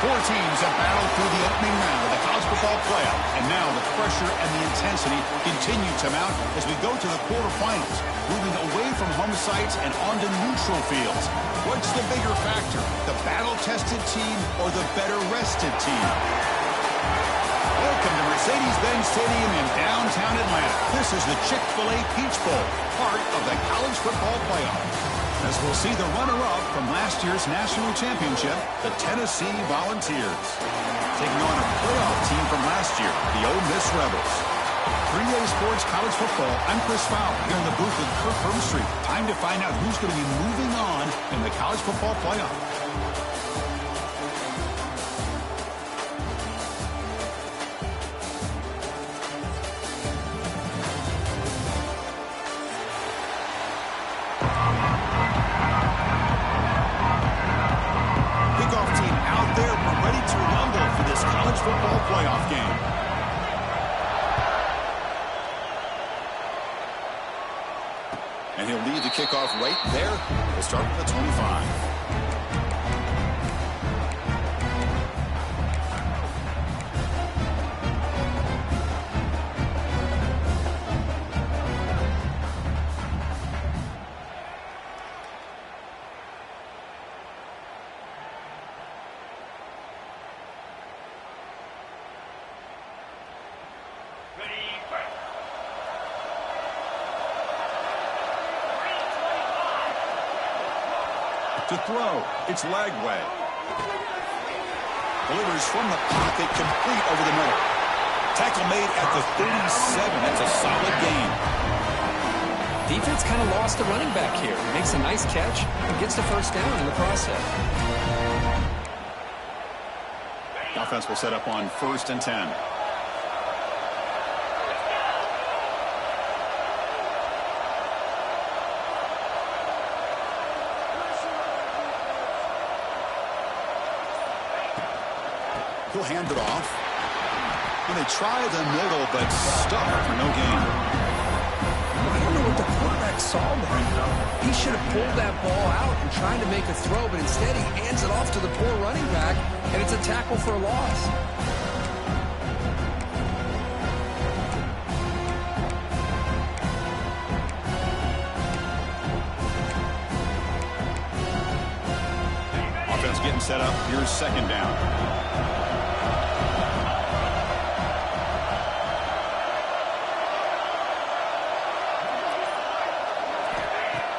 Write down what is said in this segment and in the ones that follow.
Four teams have battled through the opening round of the college football playoff, and now the pressure and the intensity continue to mount as we go to the quarterfinals, moving away from home sites and onto neutral fields. What's the bigger factor, the battle-tested team or the better-rested team? Welcome to Mercedes-Benz Stadium in downtown Atlanta. This is the Chick-fil-A Peach Bowl, part of the college football playoff. As we'll see the runner-up from last year's national championship, the Tennessee Volunteers, taking on a playoff team from last year, the Ole Miss Rebels. 3A Sports College Football, I'm Chris Fowler, here in the booth with Kirk Hermstreet. Time to find out who's going to be moving on in the college football playoff. Football playoff game. And he'll lead the kickoff right there. We'll start with the 25. To throw, it's Lagway. Delivers from the pocket, complete over the middle. Tackle made at the 37. That's a solid gain. Defense kind of lost the running back here. Makes a nice catch and gets the first down in the process. The offense will set up on 1st and 10. He'll hand it off. And they try the middle, but stuck for no gain. I don't know what the quarterback saw there. He should have pulled that ball out and tried to make a throw, but instead he hands it off to the poor running back, and it's a tackle for a loss. Offense getting set up. Here's 2nd down.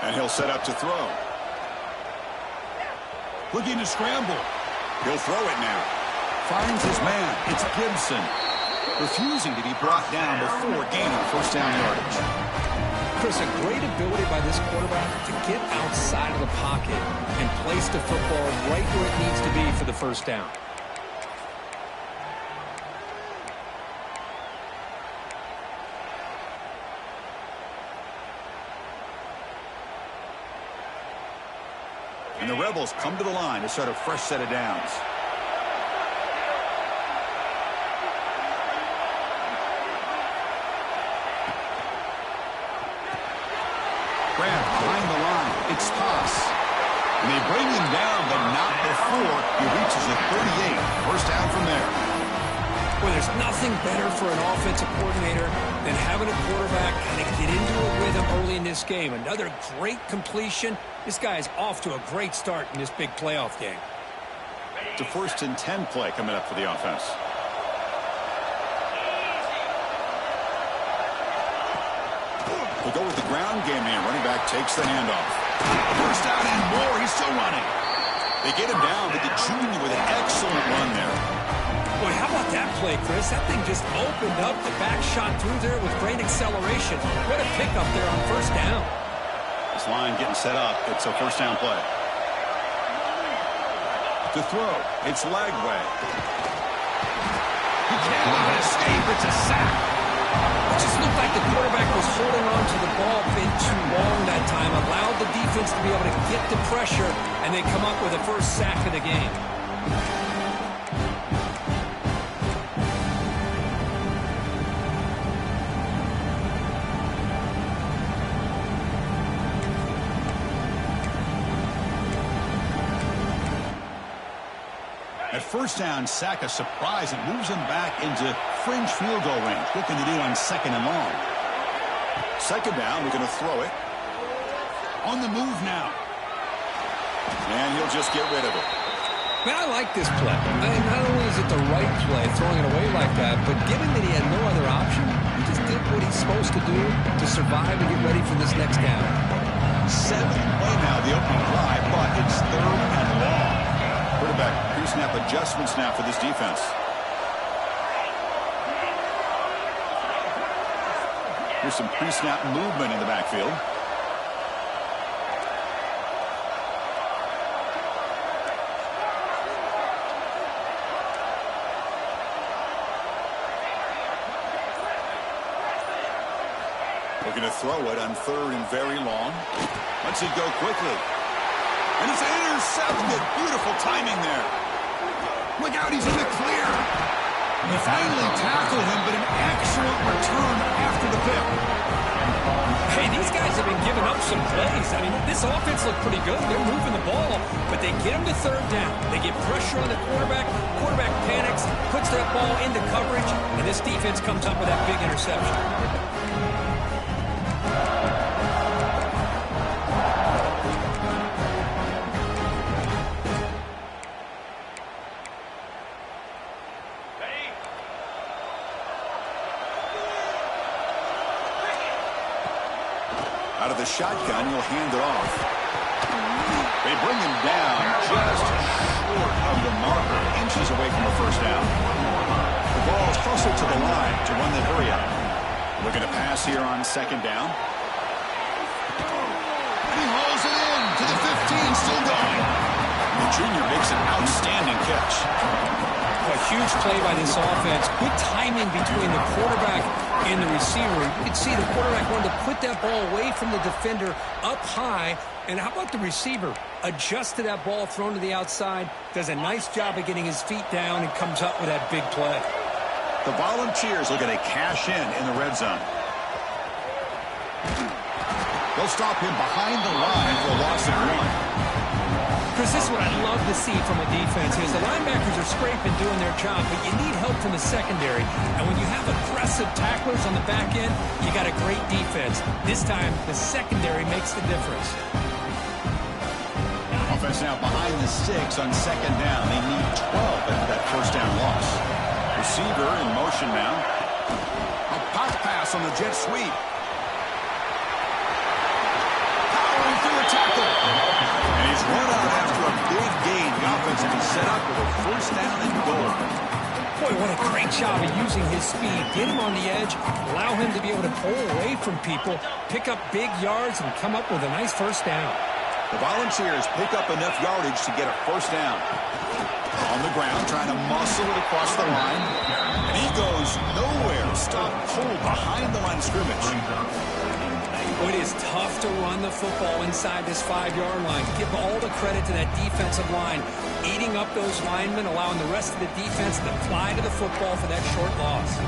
And he'll set up to throw. Looking to scramble. He'll throw it now. Finds his man. It's Gibson. Refusing to be brought down before gaining 1st down yardage. Chris, a great ability by this quarterback to get outside of the pocket and place the football right where it needs to be for the 1st down. And the Rebels come to the line to start a fresh set of downs. Grant behind the line. It's Toss. And they bring him down, but not before he reaches the 38. 1st down from there. Well, there's nothing better for an offensive coordinator than having a quarterback kind of get into a rhythm early in this game. Another great completion. This guy is off to a great start in this big playoff game. It's a 1st and 10 play coming up for the offense. They go with the ground game here. Running back takes the handoff. 1st down and more. He's still running. They get him down, but the junior with an excellent run there. Boy, how about that play, Chris? That thing just opened up. The back shot through there with great acceleration. What a pickup there on 1st down. This line getting set up. It's a 1st down play. To throw, it's Lagway. He cannot escape. It's a sack. It just looked like the quarterback was holding on to the ball a bit too long that time. Allowed the defense to be able to get the pressure, and they come up with a 1st sack of the game. At first down, sack a surprise. It moves him back into fringe field goal range. What can they do on 2nd and long? Second down, we're going to throw it. On the move now. And he'll just get rid of it. Man, I like this play. Not only is it the right play, throwing it away like that, but given that he had no other option, he just did what he's supposed to do to survive and get ready for this next down. 7th play now, the opening drive, but it's 3rd and long. Quarterback pre-snap adjustments now for this defense. Here's some pre-snap movement in the backfield. Looking to throw it on 3rd and very long. Lets it go quickly. And it's intercepted. Beautiful timing there. Look out, he's in the clear. They finally tackled him, but an excellent return after the pick. Hey, these guys have been giving up some plays. I mean, this offense looked pretty good. They're moving the ball, but they get him to 3rd down. They get pressure on the quarterback. Quarterback panics, puts that ball into coverage, and this defense comes up with that big interception. Out of the shotgun, he'll hand it off. They bring him down just short of the marker, inches away from a 1st down. The ball is hustled to the line to run the hurry up. Looking to pass here on 2nd down. And he hauls it in to the 15, still going. The junior makes an outstanding catch. A huge play by this offense. Good timing between the quarterback and the receiver. You can see the quarterback wanted to put that ball away from the defender up high. And how about the receiver? Adjusts to that ball thrown to the outside. Does a nice job of getting his feet down and comes up with that big play. The Volunteers looking to cash in the red zone. They'll stop him behind the line for a loss of 1. Chris, this is what I love to see from a defense is the linebackers are scraping, doing their job, but you need help from the secondary. And when you have aggressive tacklers on the back end, you got a great defense. This time, the secondary makes the difference. Offense now behind the 6 on 2nd down. They need 12 after that 1st down loss. Receiver in motion now. A pop pass on the jet sweep. Powering through a tackle. And he's run out after a big gain. The offense will be set up with a 1st down and goal. Boy, what a great job of using his speed. Get him on the edge, allow him to be able to pull away from people, pick up big yards, and come up with a nice 1st down. The Volunteers pick up enough yardage to get a 1st down. On the ground, trying to muscle it across the line. And he goes nowhere. Stop cold behind the line of scrimmage. It is tough to run the football inside this 5-yard line. Give all the credit to that defensive line, eating up those linemen, allowing the rest of the defense to fly to the football for that short loss.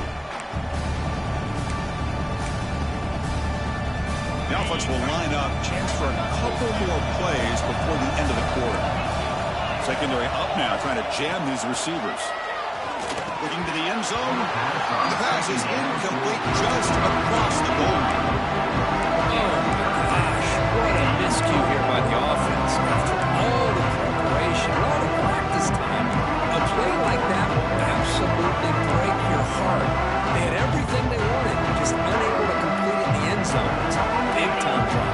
The offense will line up, chance for a couple more plays before the end of the quarter. Secondary up now, trying to jam these receivers. Looking to the end zone. The pass is incomplete, just across the goal line. Oh, gosh, what a miscue here by the offense. After all the preparation, all the practice time, a play like that will absolutely break your heart. They had everything they wanted, just unable to complete it in the end zone. It's a big-time drop.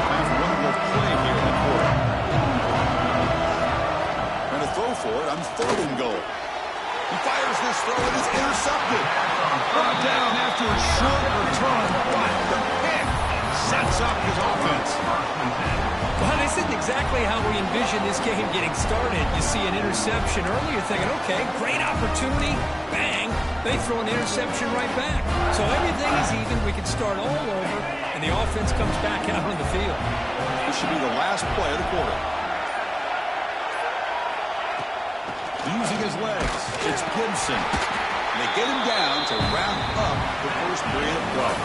Time for one more play here in the quarter. Trying to throw for it on 3rd and goal. He fires this throw, and it's intercepted. Brought down after a short return, but the pick sets up his offense. Well, this isn't exactly how we envisioned this game getting started. You see an interception early, you're thinking, okay, great opportunity, bang, they throw an interception right back. So everything is even, we can start all over, and the offense comes back out on the field. This should be the last play of the quarter. Using his legs, it's Gibson. And they get him down to wrap up the first period of play.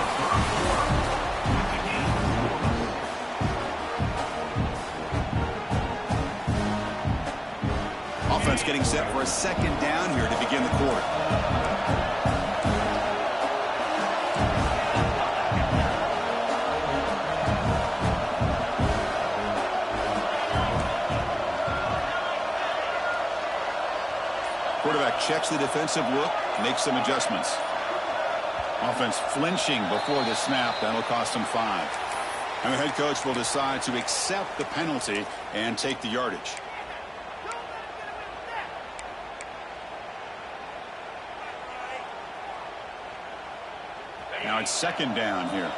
offense getting set for a second down here to begin the quarter. Quarterback checks the defensive look, makes some adjustments. Offense flinching before the snap. That'll cost him 5. And the head coach will decide to accept the penalty and take the yardage. Now it's second down here.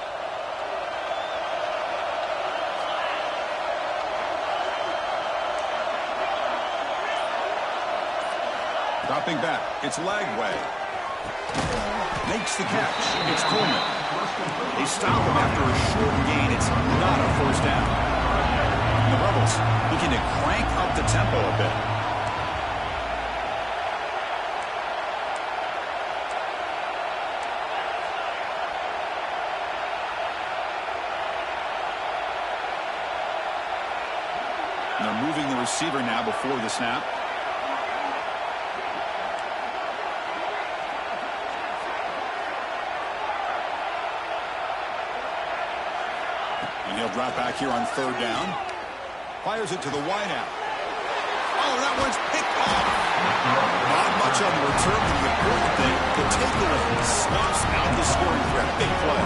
Dropping back. It's Lagway. Makes the catch. It's Coleman. They stop him after a short gain. It's not a first down. And the Rebels looking to crank up the tempo a bit. And they're moving the receiver now before the snap. And he'll drop back here on third down. Fires it to the wideout. Oh, that one's picked off. Not much on the return, but the important thing, the takeaway snuffs out the scoring threat. Big play.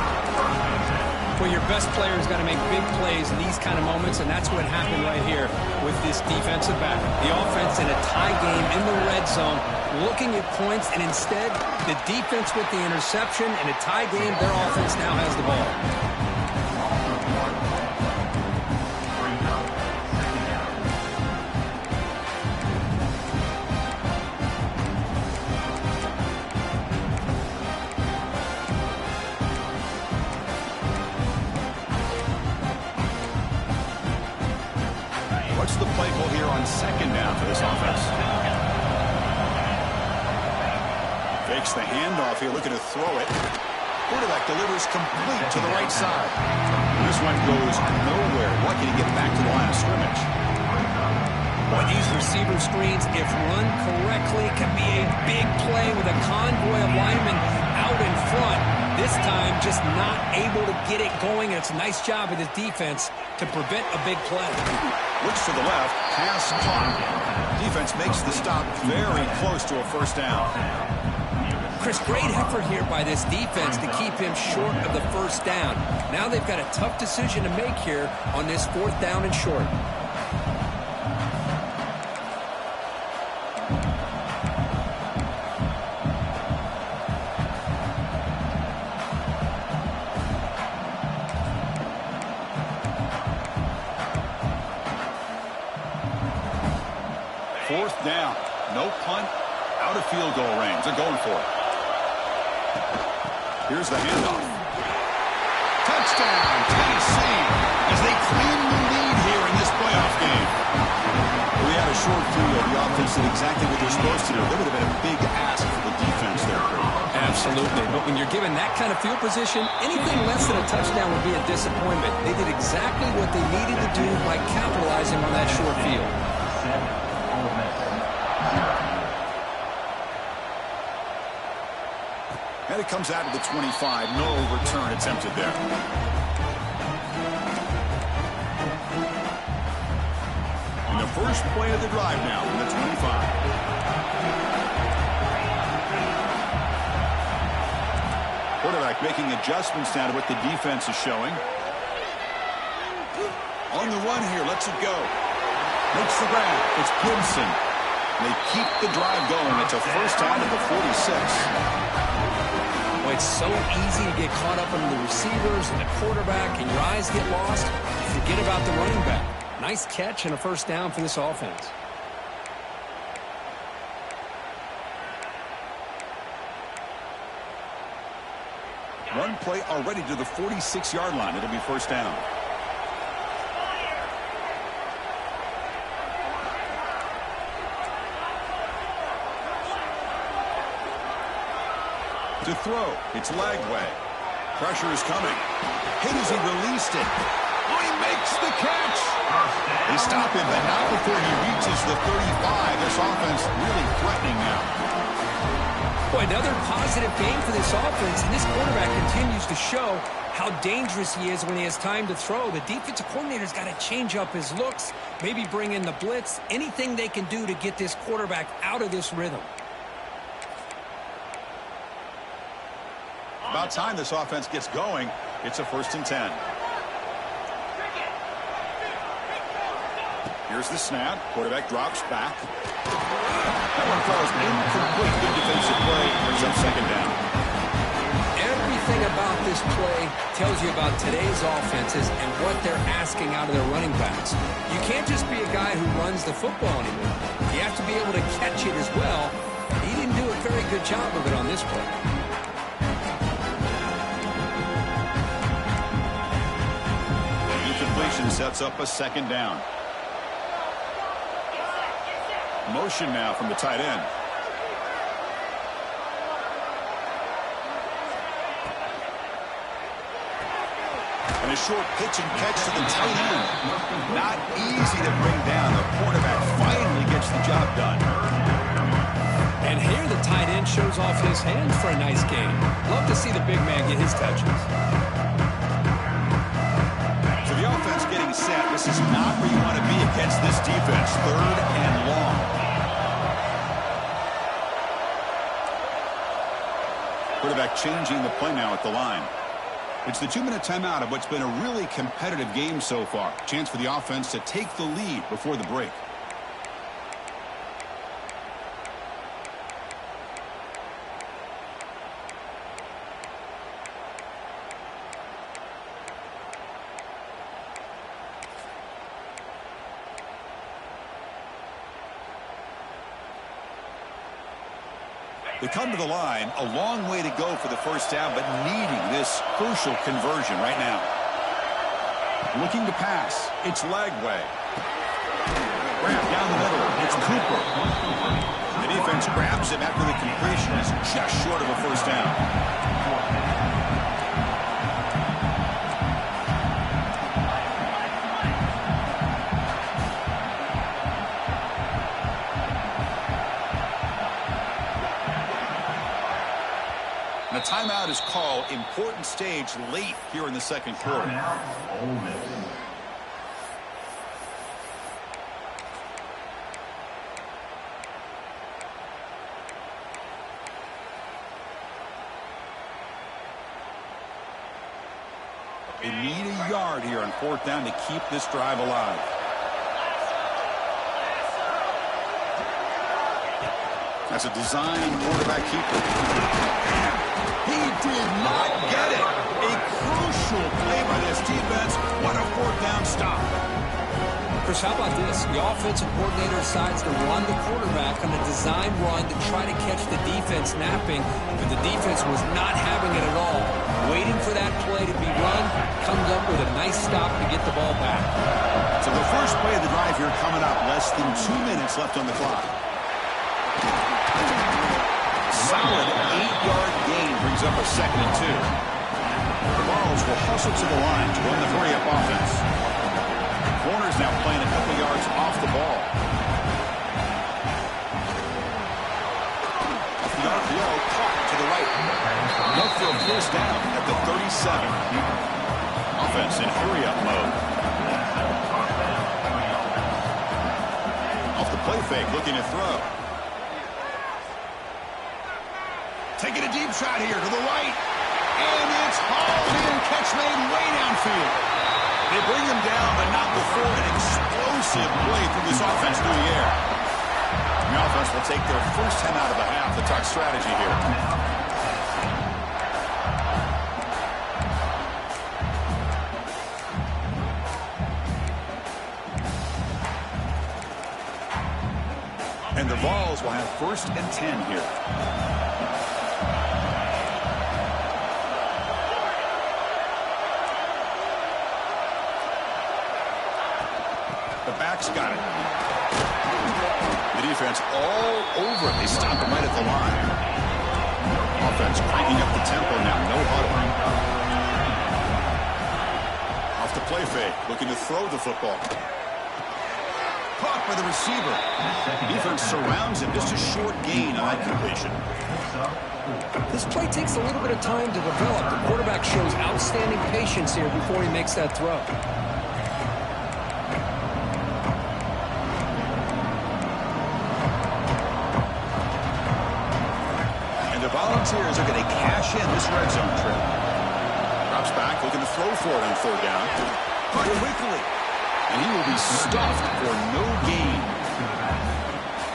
Well, your best player's got to make big plays in these kind of moments, and that's what happened right here with this defensive back. The offense in a tie game in the red zone, looking at points, and instead, the defense with the interception. In a tie game, their offense now has the ball. What's the play call here on second down for this offense? Fakes the handoff here, looking to throw it. Quarterback delivers complete to the right side. This one goes nowhere. Lucky to get back to the line of scrimmage. Boy, these receiver screens, if run correctly, can be a big play with a convoy of linemen out in front. This time, just not able to get it going. And it's a nice job of the defense to prevent a big play. Looks to the left, pass caught. Defense makes the stop very close to a first down. Chris, great effort here by this defense to keep him short of the first down. Now they've got a tough decision to make here on this fourth down and short. Fourth down. No punt. Out of field goal range. They're going for it. Here's the handoff. Touchdown, Tennessee, as they claim the lead here in this playoff game. We had a short field. The offense did exactly what they're supposed to do. There would have been a big ask for the defense there. Absolutely. But when you're given that kind of field position, anything less than a touchdown would be a disappointment. They did exactly what they needed to do by capitalizing on that short field. And it comes out of the 25. No return attempted there. And the first play of the drive now from the 25. Quarterback making adjustments now to what the defense is showing. On the run here, lets it go. Makes the grab. It's Gibson. They keep the drive going. It's a first down at the 46. Well, it's so easy to get caught up in the receivers and the quarterback, and your eyes get lost. Forget about the running back. Nice catch and a first down for this offense. One play already to the 46-yard line. It'll be first down. To throw, it's Lagway. Pressure is coming. Hit as he released it. Oh, he makes the catch. They stop him, but not before he reaches the 35. This offense really threatening now. Boy, another positive game for this offense, and this quarterback continues to show how dangerous he is when he has time to throw. The defensive coordinator's got to change up his looks, maybe bring in the blitz, anything they can do to get this quarterback out of this rhythm. About time this offense gets going. It's a 1st and 10. Here's the snap. Quarterback drops back. That one falls incomplete. Good defensive play. Brings up 2nd down. Everything about this play tells you about today's offenses and what they're asking out of their running backs. You can't just be a guy who runs the football anymore. You have to be able to catch it as well. He didn't do a very good job of it on this play. Incompletion sets up a 2nd down. Motion now from the tight end. And a short pitch and catch to the tight end. Not easy to bring down. The quarterback finally gets the job done. And here the tight end shows off his hands for a nice game. Love to see the big man get his touches. So the offense getting set. This is not where you want to be against this defense. 3rd and long. Quarterback changing the play now at the line. It's the 2-minute timeout of what's been a really competitive game so far. Chance for the offense to take the lead before the break. They come to the line, a long way to go for the 1st down, but needing this crucial conversion right now. Looking to pass. It's Lagway. Grab down the middle. It's Cooper. The defense grabs him after the completion. Is just short of a 1st down. And a timeout is called. Important stage late here in the 2nd quarter. Ole Miss. They need a yard here on 4th down to keep this drive alive. That's a design quarterback keeper. He did not get it. A crucial play by this defense. What a 4th down stop. Chris, how about this? The offensive coordinator decides to run the quarterback on a design run to try to catch the defense napping, but the defense was not having it at all. Waiting for that play to be run, comes up with a nice stop to get the ball back. So the first play of the drive here coming up. Less than 2 minutes left on the clock. Solid 8-yard gain brings up a 2nd and 2. The Vols will hustle to the line to run the hurry-up offense. Corners now playing a couple yards off the ball. Off the arc low, caught to the right. Left field first down at the 37. Offense in hurry-up mode. Off the play fake, looking to throw. Taking a deep shot here to the right. And it's hauled in. Catch made way downfield. They bring him down, but not before an explosive play through this offense through the air. The offense will take their first 10 out of the half. The talk strategy here. And the Vols will have 1st and 10 here. Back's got it. The defense all over it. They stop him right at the line. Offense cranking up the tempo now. No huddle. Off the play fake, looking to throw the football. Caught by the receiver. Defense surrounds him. Just a short gain on that completion. This play takes a little bit of time to develop. The quarterback shows outstanding patience here before he makes that throw. And the Volunteers are going to cash in this red zone trip. Drops back, looking to throw for it on third down. Caught quickly. And he will be stuffed for no gain.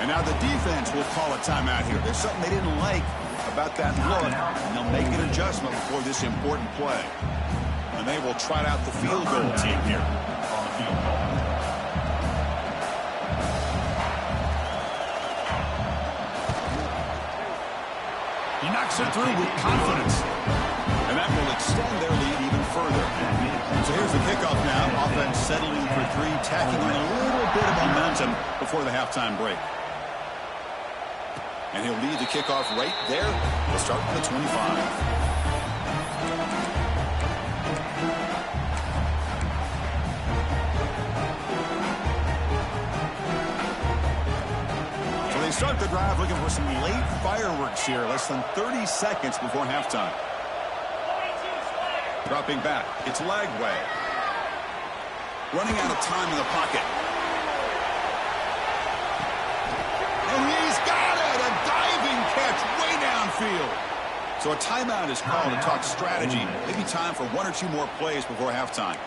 And now the defense will call a timeout here. There's something they didn't like about that look, and they'll make an adjustment before this important play. And they will trot out the field goal team here. He knocks it through with confidence. And that will extend their lead even further. So here's the kickoff now. Offense settling for three, tacking on a little bit of momentum before the halftime break. And he'll lead the kickoff right there. We'll start with the 25. So they start the drive looking for some late fireworks here. Less than 30 seconds before halftime. Dropping back. It's Lagway. Running out of time in the pocket. And he's got it! A diving catch way downfield. So a timeout is called to talk strategy. Maybe time for one or two more plays before halftime.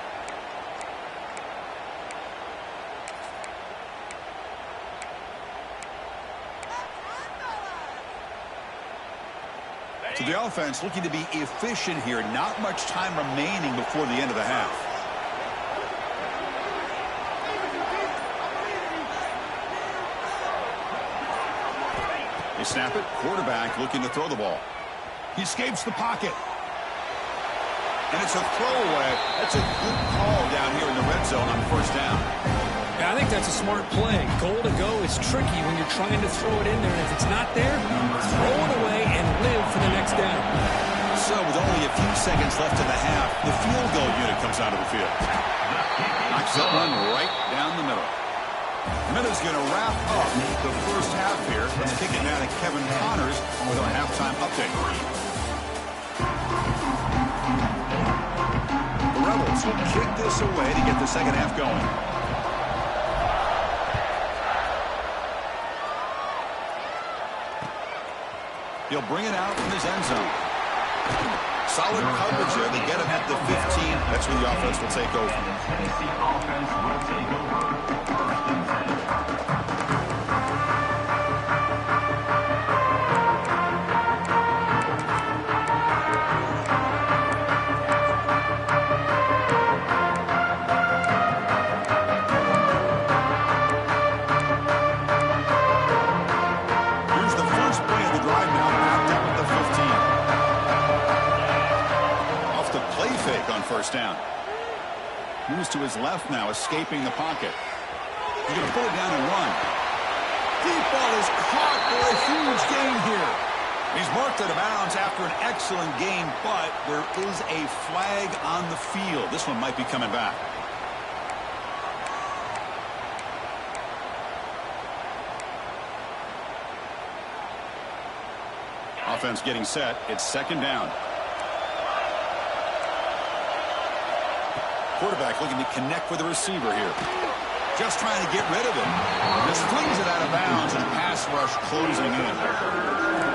So the offense looking to be efficient here. Not much time remaining before the end of the half. They snap it. Quarterback looking to throw the ball. He escapes the pocket. And it's a throwaway. That's a good call down here in the red zone on first down. Yeah, I think that's a smart play. Goal to go is tricky when you're trying to throw it in there. And if it's not there, throw it away and live for the next down. So with only a few seconds left in the half, the field goal unit comes out of the field. Knocks that one right down the middle. Minutes going to wrap up the first half here. Let's kick it now to Kevin Connors with our halftime update. The Rebels will kick this away to get the second half going. He'll bring it out from his end zone. Solid coverage there. They get him at the 15. That's where the offense will take over. First down. Moves to his left now, escaping the pocket. He's going to pull it down and run. Deep ball is caught for a huge gain here. He's marked out of bounds after an excellent game, but there is a flag on the field. This one might be coming back. Offense getting set. It's second down. Quarterback looking to connect with the receiver here. Just trying to get rid of it. Just flings it out of bounds and pass rush closing in.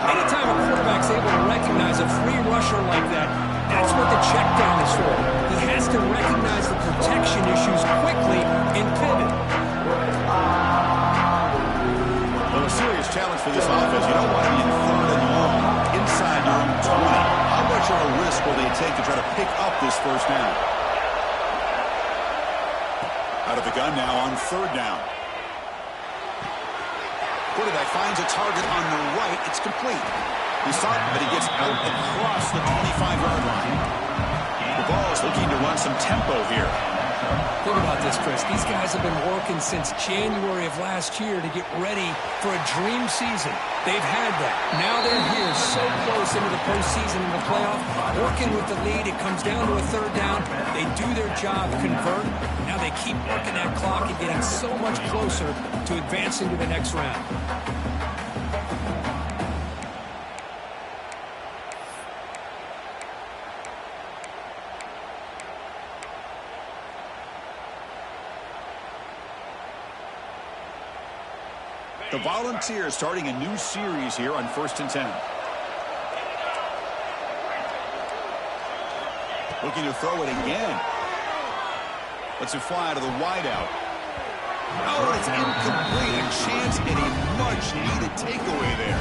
Anytime a quarterback's able to recognize a free rusher like that, that's what the check down is for. He has to recognize the protection issues quickly and pivot. Well, a serious challenge for this offense. You don't want to be in third and long inside your own 20. How much of a risk will they take to try to pick up this first down? Out of the gun now on third down. Quarterback finds a target on the right. It's complete. He saw it, but he gets out across the 25-yard line. The ball is looking to run some tempo here. Think about this, Chris. These guys have been working since January of last year to get ready for a dream season. They've had that. Now they're here so close into the postseason and the playoff, working with the lead. It comes down to a third down. They do their job, convert. Now they keep working that clock and getting so much closer to advancing to the next round. The Volunteers starting a new series here on 1st and 10. Looking to throw it again. Lets it fly to the wideout. Oh, it's incomplete. A chance and a much-needed takeaway there.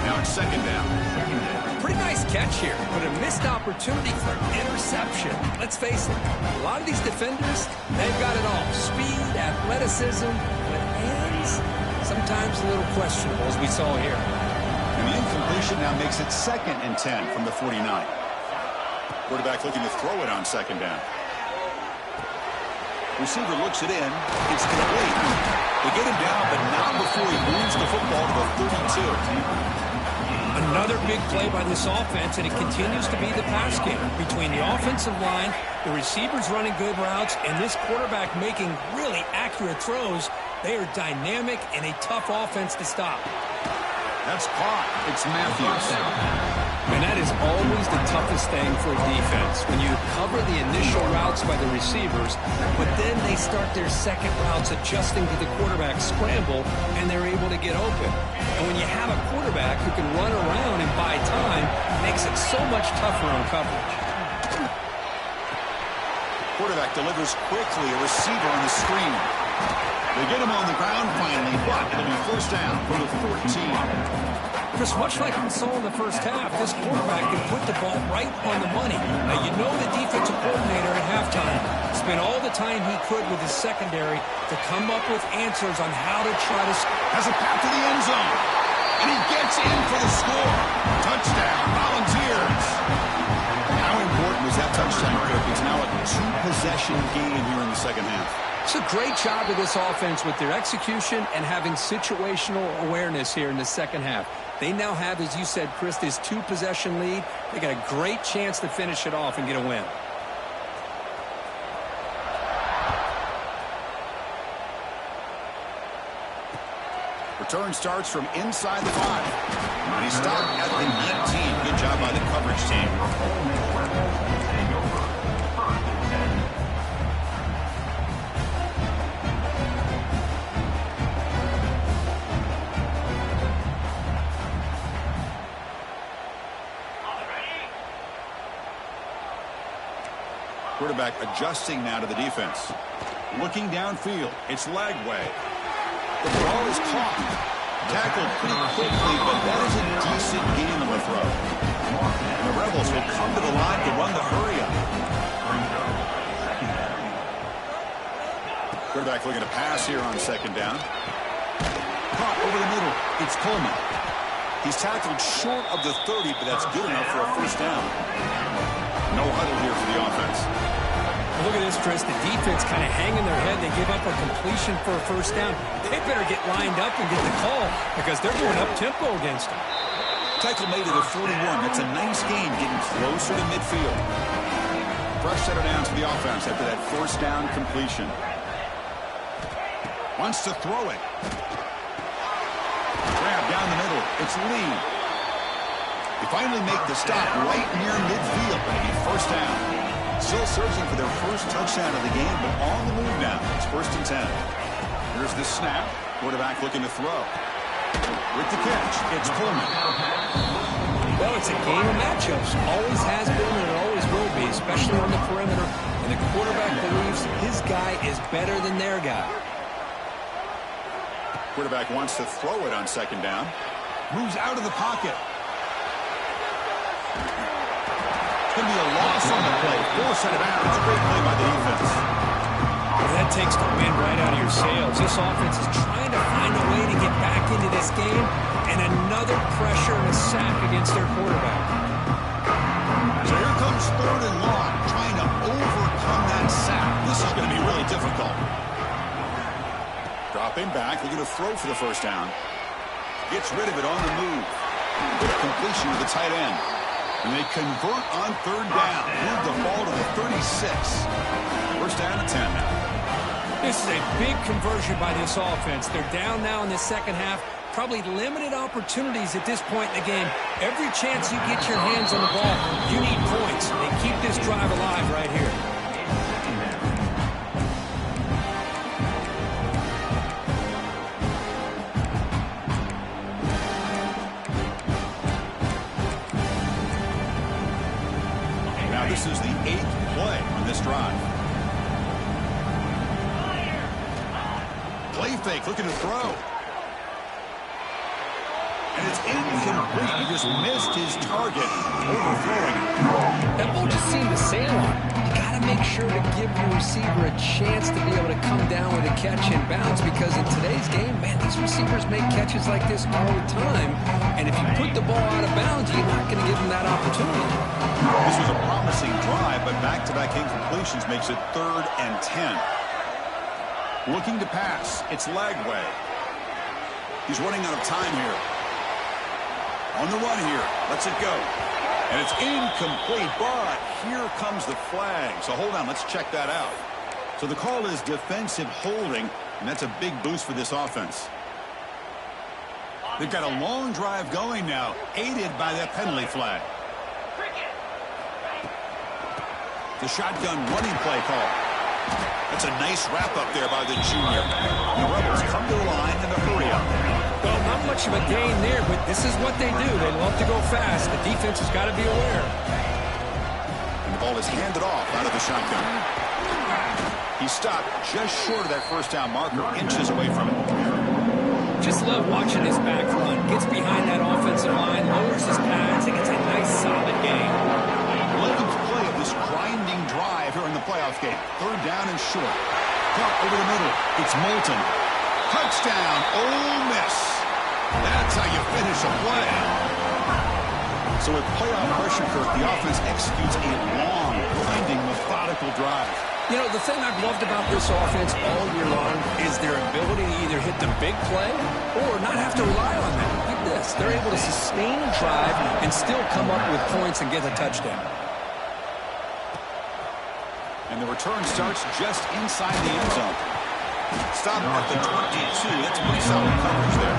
Now it's 2nd down. Pretty nice catch here, but a missed opportunity for interception. Let's face it, a lot of these defenders, they've got it all. Speed, athleticism, but hands, sometimes a little questionable, as we saw here. And the incompletion now makes it 2nd and 10 from the 49. Quarterback looking to throw it on 2nd down. Receiver looks it in. It's complete. They get him down, but not before he moves the football to the 32. Another big play by this offense, and it continues to be the pass game. Between the offensive line, the receivers running good routes, and this quarterback making really accurate throws, they are dynamic and a tough offense to stop. That's caught. It's Matthews. And that is always the toughest thing for a defense, when you cover the initial routes by the receivers, but then they start their second routes adjusting to the quarterback scramble, and they're able to get open. And when you have a quarterback who can run around and buy time, it makes it so much tougher on coverage. Quarterback delivers quickly, a receiver on the screen. They get him on the ground finally, but it'll be 1st down for the 14. Chris, much like we saw in the first half, this quarterback can put the ball right on the money. Now, you know the defensive coordinator at halftime spent all the time he could with his secondary to come up with answers on how to try to... Has a path to the end zone, and he gets in for the score. Touchdown, Volunteers. How important was that touchdown, Kirk? It's now a 2-possession game here in the second half. It's a great job of this offense with their execution and having situational awareness here in the second half. They now have, as you said, Chris, this 2-possession lead. They got a great chance to finish it off and get a win. Return starts from inside the 5. And he stopped at the 19. Good job by the coverage team. Quarterback adjusting now to the defense. Looking downfield. It's Lagway. The ball is caught. Tackled pretty quickly, but that is a decent game of a throw. And the Rebels will come to the line to run the hurry-up. Quarterback looking to pass here on 2nd down. Caught over the middle. It's Coleman. He's tackled short of the 30, but that's good enough for a 1st down. No huddle here for the offense. Look at this, Chris. The defense kind of hanging their head. They give up a completion for a 1st down. They better get lined up and get the call because they're going up-tempo against them. Tackle made it at 41. That's a nice gain, getting closer to midfield. Fresh set of downs for the offense after that 1st down completion. Wants to throw it. Grab down the middle. It's Lee. They finally make the stop right near midfield. It'll be 1st down. Still searching for their 1st touchdown of the game, but on the move now. It's 1st and 10. Here's the snap. Quarterback looking to throw. With the catch, it's Coleman. Well, it's a game of matchups. Always has been and it always will be, especially on the perimeter. And the quarterback believes his guy is better than their guy. Quarterback wants to throw it on 2nd down. Moves out of the pocket. It's going to be a loss on the play. 4 set of downs. Great play by the defense. Well, that takes the wind right out of your sails. This offense is trying to find a way to get back into this game, and another pressure and a sack against their quarterback. So here comes 3rd and long, trying to overcome that sack. This is going to be difficult. Dropping back, looking to throw for the first down. Gets rid of it on the move. Good completion to the tight end. And they convert on third down. Move the ball to the 36. First down and 10 now. This is a big conversion by this offense. They're down now in the second half. Probably limited opportunities at this point in the game. Every chance you get your hands on the ball, you need points. They keep this drive alive right here. Now this is the 8th play on this drive. Play fake, looking to throw. And it's incomplete. He just missed his target, overthrowing it. That ball just seemed to sail on. You got to make sure to give your receiver a chance to be able to come down with a catch and bounce, because in today's game, man, these receivers make catches like this all the time. And if you put the ball out of bounds, you're not going to give them that opportunity. This was a promising drive, but back-to-back incompletions makes it 3rd and 10. Looking to pass. It's Lagway. He's running out of time here. On the run here. Lets it go. And it's incomplete, but here comes the flag. So hold on, let's check that out. So the call is defensive holding, and that's a big boost for this offense. They've got a long drive going now, aided by that penalty flag. The shotgun running play call. That's a nice wrap-up there by the junior. The Rebels come to the line in a hurry up. Well, not much of a gain there, but this is what they do. They love to go fast. The defense has got to be aware. And the ball is handed off out of the shotgun. He stopped just short of that first down marker, inches away from it. Just love watching this back run. Gets behind that offensive line, lowers his pads, and gets a nice solid gain. 11th play of this grinding drive here in the playoff game. 3rd down and short. Caught over the middle. It's Moulton. Touchdown, Ole Miss. That's how you finish a play. So with playoff pressure, Kirk, the offense executes a long, grinding, methodical drive. You know, the thing I've loved about this offense all year long is their ability to either hit the big play or not have to rely on that. Like this. They're able to sustain a drive and still come up with points and get a touchdown. And the return starts just inside the end zone. Stop at the 22. That's pretty solid coverage there.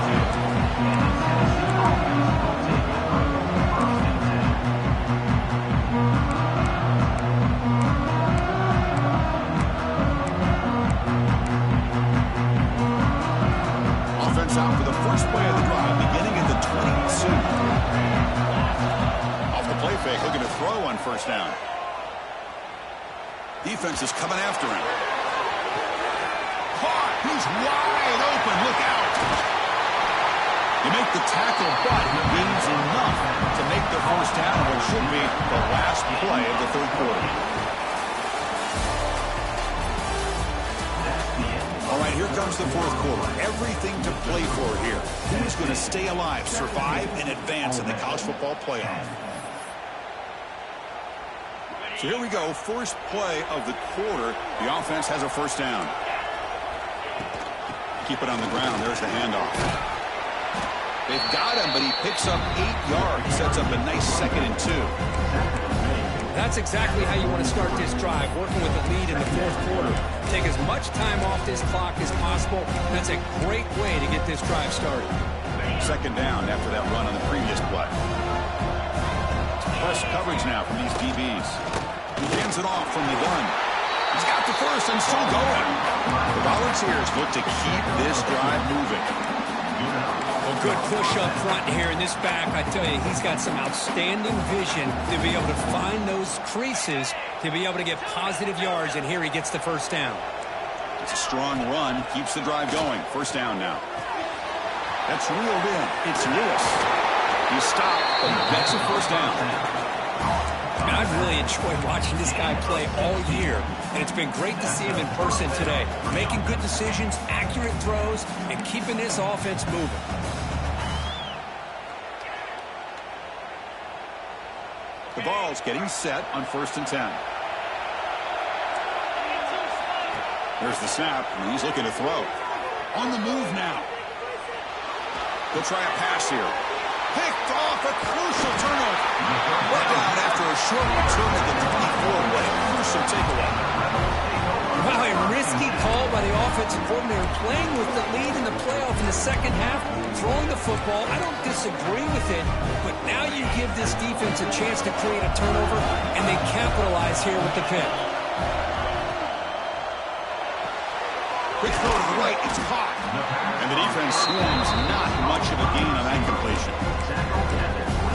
Offense out for the first play of the drive, beginning at the 22. Off the play fake, looking to throw on first down. Defense is coming after him. Caught. He's wide open. Look out. You make the tackle, but he gains enough to make the first down on what should be the last play of the 3rd quarter. All right, here comes the 4th quarter. Everything to play for here. Who's going to stay alive, survive, and advance in the college football playoff? So here we go, first play of the quarter. The offense has a first down. Keep it on the ground. There's the handoff. They've got him, but he picks up 8 yards. Sets up a nice 2nd and 2. That's exactly how you want to start this drive, working with the lead in the 4th quarter. Take as much time off this clock as possible. That's a great way to get this drive started. 2nd down after that run on the previous play. Press coverage now from these DBs. He hands it off from the gun. He's got the first and still going. The Volunteers look to keep this drive moving. Well, good push up front here in this back. I tell you, he's got some outstanding vision to be able to find those creases, to be able to get positive yards, and here he gets the first down. It's a strong run, keeps the drive going. First down now. That's reeled in. It's Lewis. He stopped, but that's a first down. I've really enjoyed watching this guy play all year, and it's been great to see him in person today, making good decisions, accurate throws, and keeping this offense moving. The ball's getting set on 1st and 10. There's the snap, and he's looking to throw. On the move now. He'll try a pass here. Picked off, a crucial turnover. Brought down after a short return at the 24. What a crucial takeaway. Wow, a risky call by the offensive coordinator, playing with the lead in the playoff in the second half, throwing the football. I don't disagree with it, but now you give this defense a chance to create a turnover, and they capitalize here with the pick. Quick throw to the right, it's caught. And the defense swarms, not much of a gain on that completion.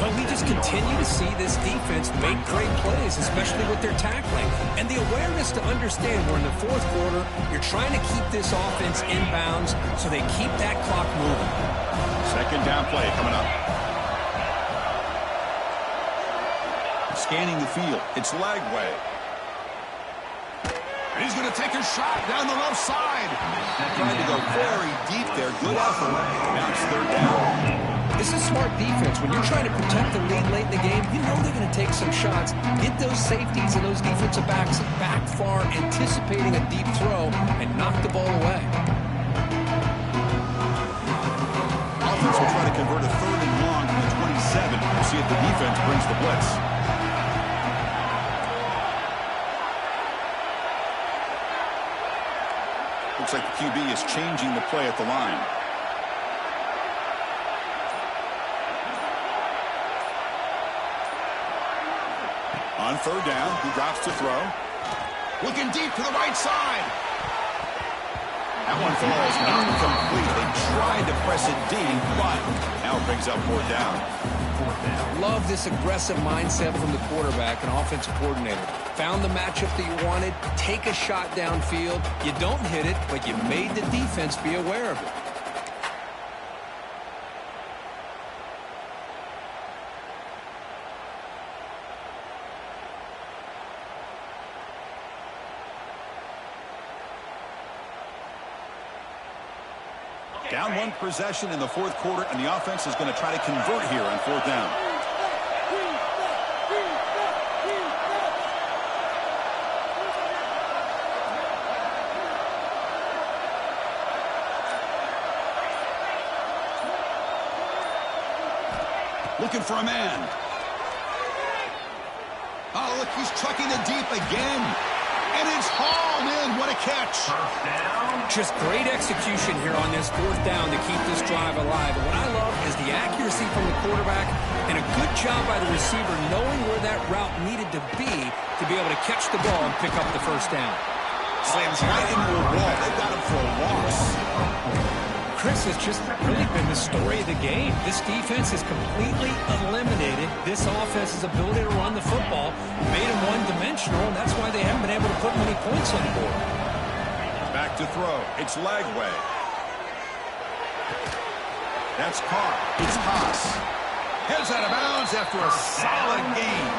Well, we just continue to see this defense make great plays, especially with their tackling. And the awareness to understand we're in the fourth quarter, you're trying to keep this offense in bounds so they keep that clock moving. Second down play coming up. Scanning the field, it's Lagway. And he's going to take a shot down the left side. Trying to go very deep there. Good effort. Now it's third down. This is smart defense. When you're trying to protect the lead late in the game, you know they're going to take some shots, get those safeties and those defensive backs back far, anticipating a deep throw, and knock the ball away. Offense will try to convert a third and long from the 27. We'll see if the defense brings the blitz. Looks like the QB is changing the play at the line. On third down, he drops to throw. Looking deep to the right side. That one falls incomplete. They tried to press it deep, but now it brings up fourth down. Love this aggressive mindset from the quarterback and offensive coordinator. Found the matchup that you wanted, take a shot downfield. You don't hit it, but you made the defense be aware of it. Down one possession in the fourth quarter, and the offense is going to try to convert here on fourth down. Looking for a man. Oh, look, he's trucking it deep again. And it's hauled in. What a catch. Just great execution here on this fourth down to keep this drive alive. And what I love is the accuracy from the quarterback and a good job by the receiver knowing where that route needed to be able to catch the ball and pick up the first down. Slams right into a wall. They've got him for a loss. Chris, has just really been the story of the game. This defense has completely eliminated this offense's ability to run the football, made them one-dimensional, and that's why they haven't been able to put many points on the board. Back to throw. It's Lagway. That's caught. It's Haas. Heads out of bounds after a solid game.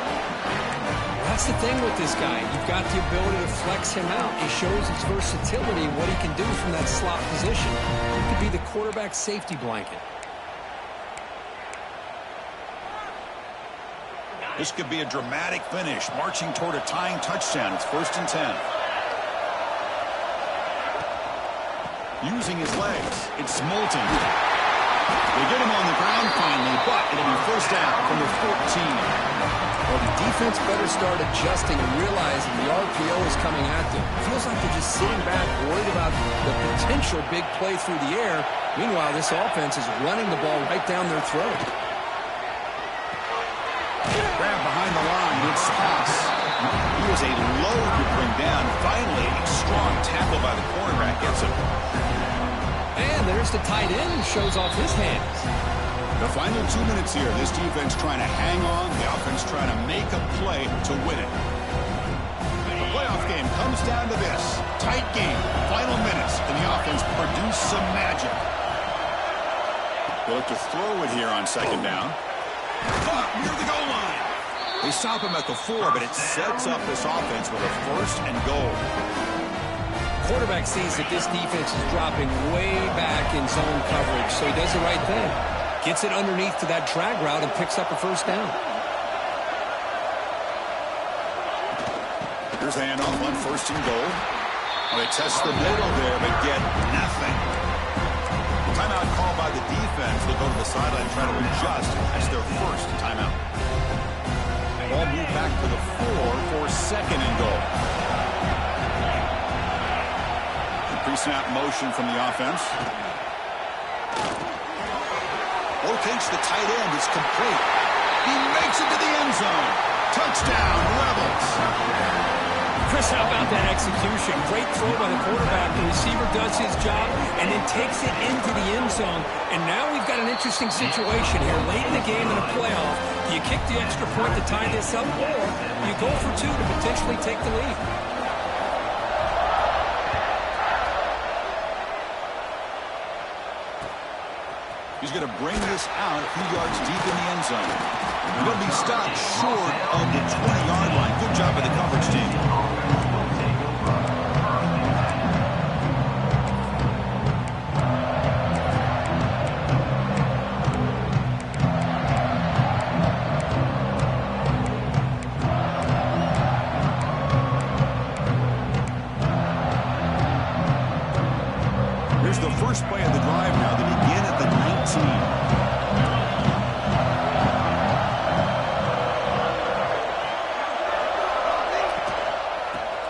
That's the thing with this guy. You've got the ability to flex him out. He shows his versatility and what he can do from that slot position. He could be the quarterback safety blanket. This could be a dramatic finish, marching toward a tying touchdown. It's 1st and 10. Using his legs, it's Moulton. They get him on the ground finally, but it'll be first down from the 14. Well, the defense better start adjusting and realizing the RPO is coming at them. Feels like they're just sitting back, worried about the potential big play through the air. Meanwhile, this offense is running the ball right down their throat. Grab behind the line, it's Haas. He was a load to bring down. Finally, a strong tackle by the cornerback gets him. And there's the tight end who shows off his hands. The final 2 minutes here. This defense trying to hang on. The offense trying to make a play to win it. The playoff game comes down to this. Tight game. Final minutes. And the offense produced some magic. They'll look to throw it here on second down. Caught near the goal line. They stop him at the 4, but it sets up this offense with a 1st and goal. Quarterback sees that this defense is dropping way back in zone coverage, so he does the right thing. Gets it underneath to that drag route and picks up a first down. Here's a handoff on 1st and goal. Well, they test the middle there, but get nothing. Timeout called by the defense. They'll go to the sideline and try to adjust. That's their first timeout. Ball moved back to the 4 for second and goal. The pre-snap motion from the offense. Rotates the tight end. It's complete. He makes it to the end zone. Touchdown, Rebels. Chris, how about that execution? Great throw by the quarterback. The receiver does his job and then takes it into the end zone. And now we've got an interesting situation here. Late in the game in a playoff, do you kick the extra point to tie this up, or you go for 2 to potentially take the lead? He's going to bring this out a few yards deep in the end zone. He'll be stopped short of the 20-yard line. Good job by the coverage team. Here's the first play of the drive now. They begin at the 19.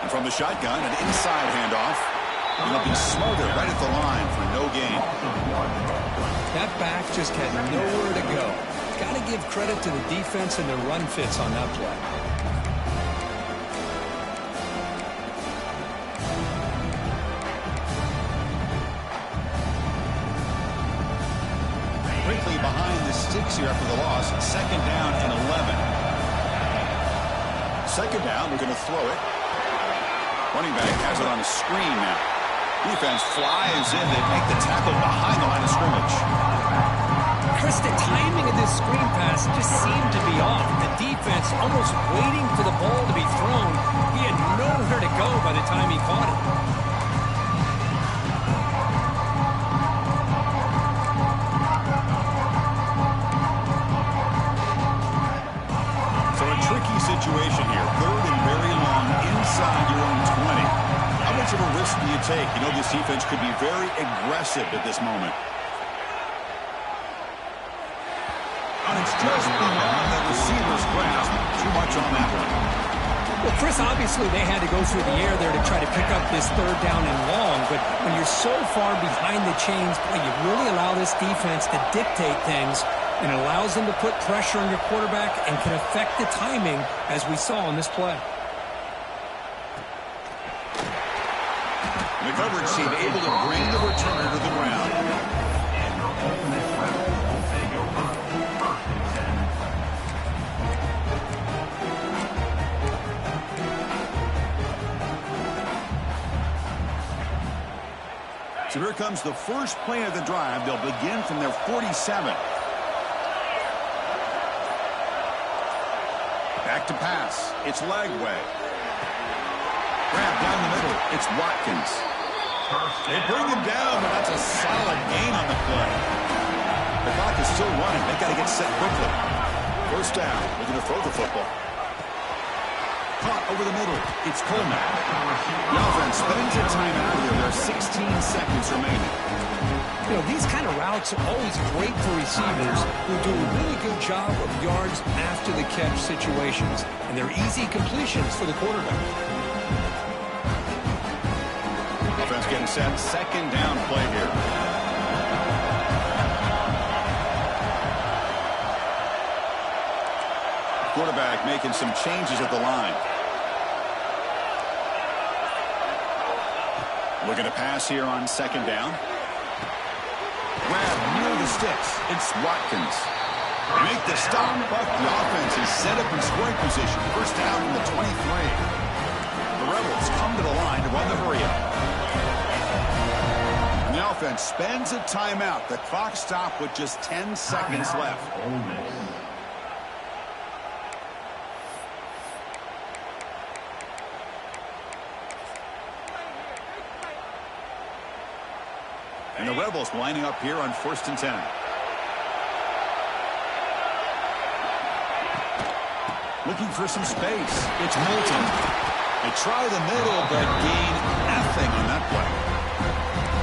From the shotgun, an inside handoff. And he'll be smothered right at the line for no gain. That back just had nowhere to go. Got to give credit to the defense and their run fits on that play. Quickly behind the sticks here after the loss. Second down and 11. Second down, we're going to throw it. Running back has it on a screen now. Defense flies in. They make the tackle behind the line of scrimmage. Chris, the timing of this screen pass just seemed to be off. The defense almost waiting for the ball to be thrown. He had nowhere to go by the time he caught it. So a tricky situation here. Third and very long inside your own 20. How much of a risk do you take? You know this defense could be very aggressive at this moment. And it's just beyond the receiver's grasp. Too much on that one. Well, Chris, obviously they had to go through the air there to try to pick up this third down and long, but when you're so far behind the chains, boy, you really allow this defense to dictate things, and it allows them to put pressure on your quarterback and can affect the timing, as we saw in this play. The coverage team able to bring the returner to the ground. So here comes the first play of the drive. They'll begin from their 47. Back to pass. It's Lagway. Grab down the middle. It's Watkins. They bring him down, but that's a solid gain on the play. The clock is still running. They've got to get set quickly. First down. They're going to throw the football. Caught over the middle. It's Coleman. The offense spends a timeout here. There are 16 seconds remaining. You know, these kind of routes are always great for receivers who do a really good job of yards after the catch situations, and they're easy completions for the quarterback. Offense getting set. Second down play here. Quarterback making some changes at the line. Looking to pass here on second down. Grab near the sticks. It's Watkins. They make the stop, but the offense is set up in scoring position. First down from the 23. The Rebels come to the line to run the hurry-up. And the offense spends a timeout. The clock stopped with just 10 seconds left. And the Rebels lining up here on 1st and 10. Looking for some space. It's Moulton. They try the middle, but gain nothing on that play.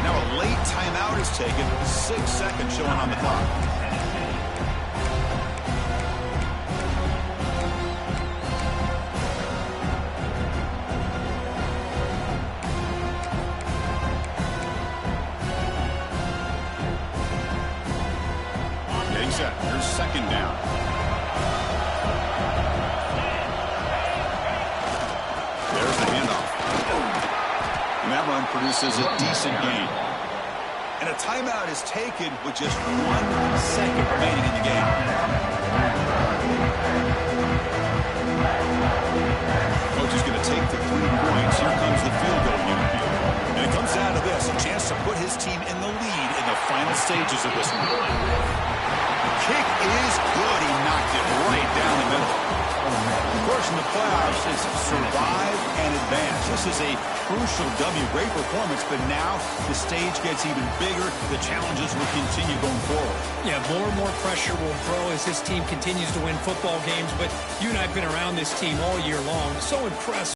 Now a late timeout is taken. 6 seconds showing on the clock. Getting set. Here's second down. There's the handoff. And that run produces a decent gain. And a timeout is taken with just 1 second remaining in the game. Coach is going to take the 3 points. Here comes the field goal unit. And it comes down to this, a chance to put his team in the lead in the final stages of this one. Kick is good. He knocked it right down the middle. Of course, in the playoffs, it's survive and advance. This is a crucial W. Great performance, but now the stage gets even bigger. The challenges will continue going forward. Yeah, more and more pressure will grow as this team continues to win football games, but you and I have been around this team all year long. So impressed